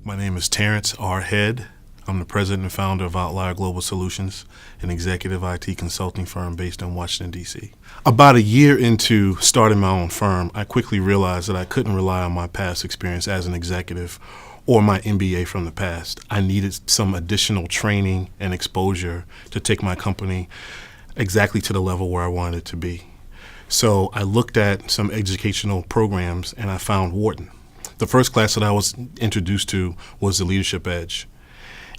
My name is Terrence R. Head. I'm the president and founder of Outlier Global Solutions, an executive IT consulting firm based in Washington, D.C. About a year into starting my own firm, I quickly realized that I couldn't rely on my past experience as an executive or my MBA from the past. I needed some additional training and exposure to take my company exactly to the level where I wanted it to be. So I looked at some educational programs and I found Wharton. The first class that I was introduced to was the Leadership Edge.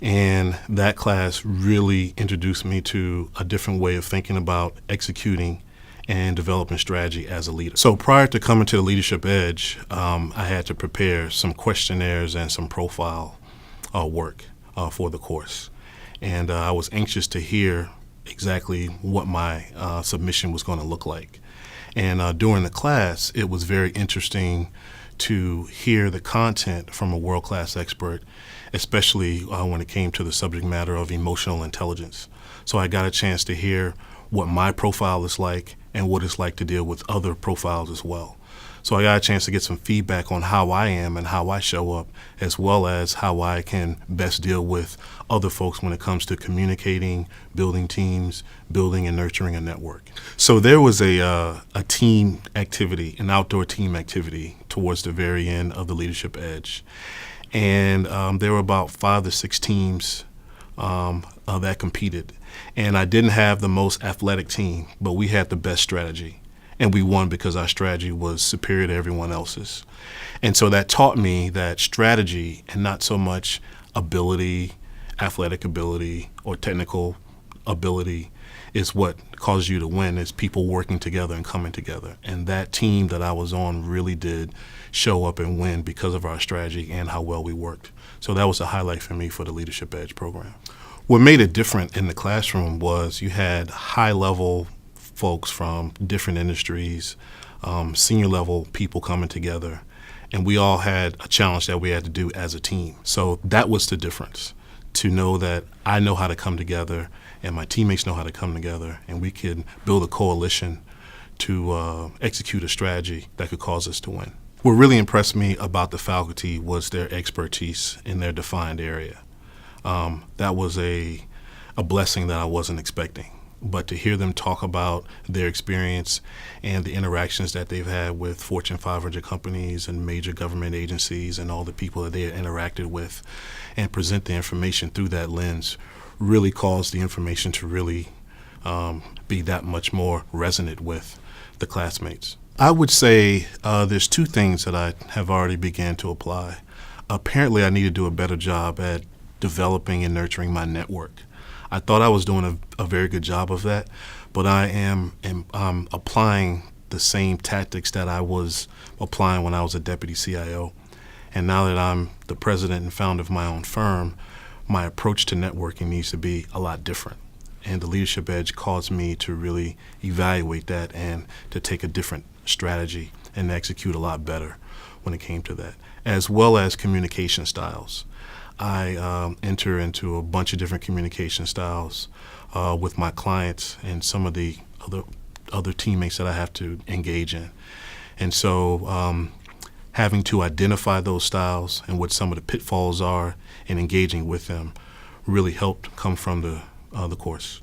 And that class really introduced me to a different way of thinking about executing and developing strategy as a leader. So prior to coming to the Leadership Edge, I had to prepare some questionnaires and some profile work for the course. And I was anxious to hear exactly what my submission was going to look like. And during the class, it was very interesting to hear the content from a world-class expert, especially when it came to the subject matter of emotional intelligence. So I got a chance to hear what my profile is like and what it's like to deal with other profiles as well. So I got a chance to get some feedback on how I am and how I show up, as well as how I can best deal with other folks when it comes to communicating, building teams, building and nurturing a network. So there was a team activity, an outdoor team activity towards the very end of the Leadership Edge. And there were about 5 to 6 teams that competed. And I didn't have the most athletic team, but we had the best strategy. And we won because our strategy was superior to everyone else's. And so that taught me that strategy and not so much ability, athletic ability, or technical ability is what causes you to win. It's people working together and coming together. And that team that I was on really did show up and win because of our strategy and how well we worked. So that was a highlight for me for the Leadership Edge program. What made it different in the classroom was you had high-level folks from different industries, senior level people coming together, and we all had a challenge that we had to do as a team. So that was the difference, to know that I know how to come together and my teammates know how to come together, and we can build a coalition to execute a strategy that could cause us to win. What really impressed me about the faculty was their expertise in their defined area. That was a blessing that I wasn't expecting. But to hear them talk about their experience and the interactions that they've had with Fortune 500 companies and major government agencies and all the people that they had interacted with and present the information through that lens really caused the information to really be that much more resonant with the classmates. I would say there's 2 things that I have already began to apply. Apparently, I need to do a better job at developing and nurturing my network. I thought I was doing a very good job of that, but I am applying the same tactics that I was applying when I was a deputy CIO. And now that I'm the president and founder of my own firm, my approach to networking needs to be a lot different. And the Leadership Edge caused me to really evaluate that and to take a different strategy and execute a lot better when it came to that, as well as communication styles. I enter into a bunch of different communication styles with my clients and some of the other teammates that I have to engage in. And so having to identify those styles and what some of the pitfalls are and engaging with them really helped come from the course.